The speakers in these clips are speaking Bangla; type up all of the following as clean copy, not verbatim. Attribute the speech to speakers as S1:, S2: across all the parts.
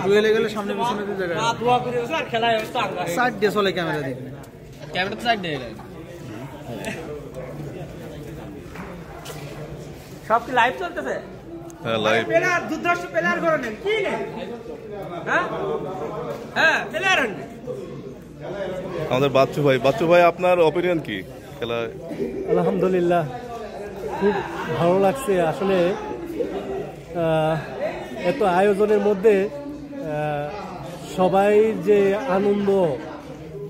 S1: ডুয়েলে গেলে সামনে পিছনে দুই জায়গায় সাইড দিয়ে চলে ক্যামেরা দেখবে ক্যামেরা তো সাইড দিয়ে সব কি লাইভ চলতেছে?
S2: হ্যাঁ লাইভ।
S1: প্লেয়ার দুর্ধর্ষ প্লেয়ার করে নেন কি নেন? হ্যাঁ হ্যাঁ প্লেয়ার নেন।
S2: আমাদের বাচ্চু ভাই আপনার অপিনিয়ন কি খেলা?
S3: আলহামদুলিল্লাহ খুব ভালো লাগছে আসলে। এত আয়োজনের মধ্যে সবাই যে আনন্দ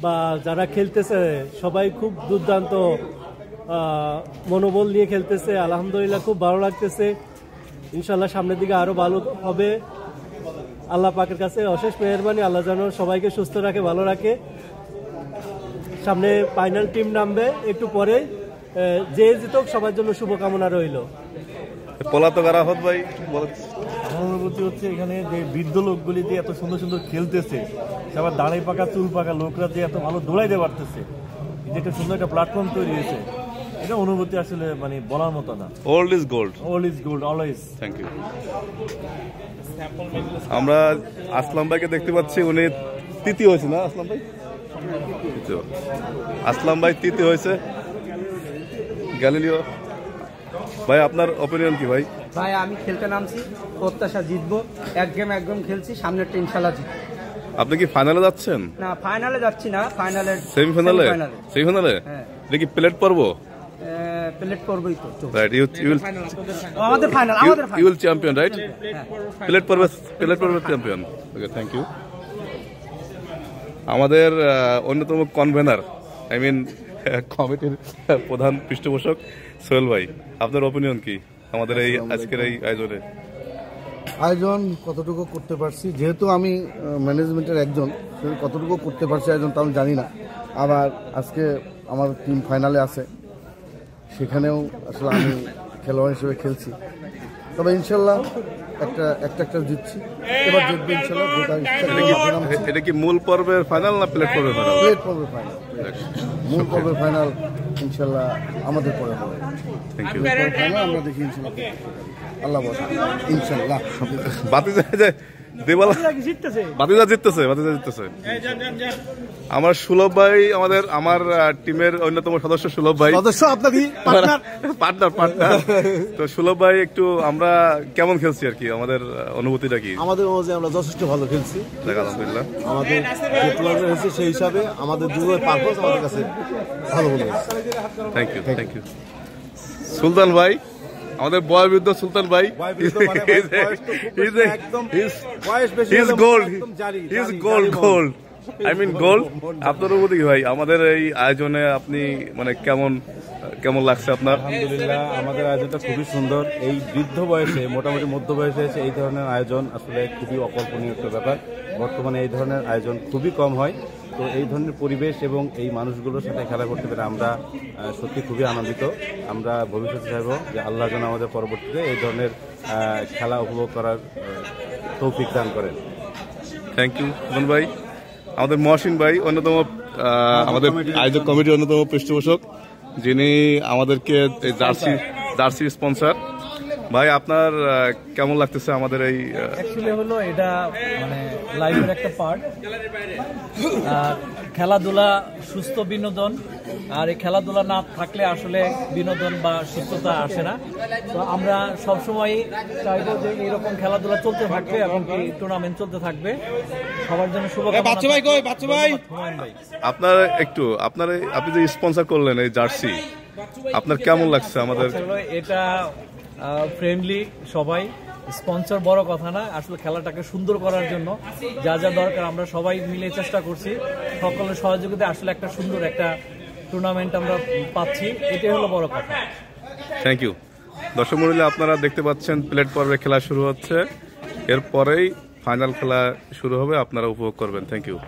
S3: বা যারা খেলতেছে সবাই খুব দুর্দান্ত মনোবল নিয়ে খেলতেছে। আলহামদুলিল্লাহ খুব ভালো লাগতেছে। ইনশাল্লাহ সামনের দিকে আরো ভালো হবে। আল্লাহ পাকের কাছে অশেষ মেহেরবানি, আল্লাহ যেন সবাইকে সুস্থ রাখে, ভালো রাখে। সামনে ফাইনাল টিম নামবে একটু পরে, যে জিতুক সবার জন্য শুভকামনা রইল।
S2: পলাতক আরাফাত ভাই
S4: আমার অনুভূতি হচ্ছে এখানে যে বৃদ্ধ লোকগুলি যে এত সুন্দর সুন্দর খেলতেছে, আবার দাঁড়াই পাকা চুল পাকা লোকরা যে এত ভালো দৌড়াইতে পারতেছে, যে একটা সুন্দর একটা প্ল্যাটফর্ম তৈরি হয়েছে, এটা অনুভূতি আসলে মানে বলার মতো না।
S2: Old is gold,
S4: old is gold always.
S2: Thank you. আমরা আসলাম ভাইকে দেখতে পাচ্ছি, উনি তৃতীয় হয়েছে না? আসলাম ভাই তৃতীয় হয়েছে। গ্যালিলিও ভাই আপনার অপিনিয়ন কি ভাই?
S1: ভাই আমি খেলতে নামছি, প্রত্যাশা জিতবো। এক গেম খেলছি, সামনের ইনশাআল্লাহ জিতবো।
S2: আপনি কি ফাইনালে যাচ্ছেন?
S1: না ফাইনালে যাচ্ছি না, ফাইনালে
S2: সেমিফাইনালে।
S1: হ্যাঁ।
S2: এটা কি প্লেট পর্ব?
S1: প্লেট পর্বই তো।
S2: রাইট, ইউ উইল
S1: আমাদের final
S2: you will champion right? Plate পর্বের চ্যাম্পিয়ন। Okay, thank you. আমাদের অন্যতম কনভেনার, আই মিন কমিটির প্রধান পৃষ্ঠপোষক সোহেল ভাই, আপনার অপিনিয়ন কি আমাদের এই আজকের এই
S5: আয়োজন কতটুকু করতে পারছি? যেহেতু আমি ম্যানেজমেন্টের একজন, কতটুকু করতে পারছি আয়োজন তা আমি জানি না। আবার আজকে আমার টিম ফাইনালে আছে, সেখানেও আসলে আমি খেলোয়াড় হিসেবে খেলছি। তবে ইনশাল্লাহ একটা জিতছি, এবার জিতবো ইনশাল্লাহ।
S2: এটা কি মূল পর্বের ফাইনাল না প্লেট পর্বের ফাইনাল?
S5: প্লেট পর্বের ফাইনাল। মূল পর্বের ফাইনাল ইনশাল্লাহ আমাদের পরে হবে।
S2: Thank you.
S5: আমরা দেখি ইনশাল্লাহ, আল্লাহ বলে ইনশাল্লাহ।
S2: বাতিজা জিততেছে। আমার সুলভ ভাই, আমার টিমের অন্যতম সদস্য সুলভ ভাই, পার্টনার। তো সুলভ ভাই, একটু আমরা কেমন খেলছি আর কি, আমাদের অনুভূতিটা কি?
S4: আমাদের অনুযায়ী আমরা যথেষ্ট ভালো খেলছি,
S2: আলহামদুলিল্লাহ।
S4: আমাদের যে টুর্নামেন্ট হয়েছে সেই হিসাবে আমাদের দুজনের পারফরমেন্স আমাদের কাছে ভালো মনে হয়েছে।
S2: Thank you. সুলতান ভাই, আমাদের বয়োবৃদ্ধ সুলতান ভাই, গোল্ড। I mean gold. আপনার অনুভূতি কি ভাই আমাদের এই আয়োজনে? আপনি মানে কেমন লাগছে আপনার?
S4: আলহামদুলিল্লাহ, আমাদের আয়োজনটা খুবই সুন্দর। এই বৃদ্ধ বয়সে, মোটামুটি মধ্য বয়সে এসে এই ধরনের আয়োজন আসলে খুবই অকল্পনীয় একটা ব্যাপার। বর্তমানে এই ধরনের আয়োজন খুবই কম হয়। তো এই ধরনের পরিবেশ এবং এই মানুষগুলোর সাথে খেলা করতে পেরে আমরা সত্যি খুবই আনন্দিত। আমরা ভবিষ্যতে চাইব যে আল্লাহ যেন আমাদের পরবর্তীতে এই ধরনের খেলা উপভোগ করার তৌফিক দান করেন।
S2: থ্যাংক ইউ সুমন ভাই। আমাদের মহসিন ভাই, অন্যতম আমাদের আয়োজক কমিটির অন্যতম পৃষ্ঠপোষক, যিনি আমাদেরকে এই জার্সি স্পন্সর। ভাই আপনার কেমন লাগতেছে আমাদের এই?
S6: অ্যাকচুয়ালি হলো এটা মানে লাইফের একটা পার্ট। খেলাধুলা সুস্থ বিনোদন, আর এই খেলাধুলা না থাকলে আসলে বিনোদন বা সুস্থতা আসে না। তো আমরা সবসময় চাইবো যে এরকম খেলাধুলা চলতে থাকবে এবং এই টুর্নামেন্ট চলতে থাকবে। সবার জন্য শুভকামনা।
S2: আপনি যে স্পন্সর করলেন এই জার্সি, আপনার কেমন লাগছে আমাদের?
S6: এটা ফ্রেন্ডলি, সবাই স্পন্সর বড় কথা না, আসলে খেলাটাকে সুন্দর করার জন্য যা দরকার আমরা সবাই মিলে চেষ্টা করছি। সকলের সহযোগিতা আসলে একটা সুন্দর একটা টুর্নামেন্ট আমরা পাচ্ছি, এটাই হলো বড় কথা।
S2: Thank you. দর্শক মণ্ডলী, আপনারা দেখতে পাচ্ছেন প্লেট পর্বে খেলা শুরু হচ্ছে, এরপরেই ফাইনাল খেলা শুরু হবে, আপনারা উপভোগ করবেন। Thank you.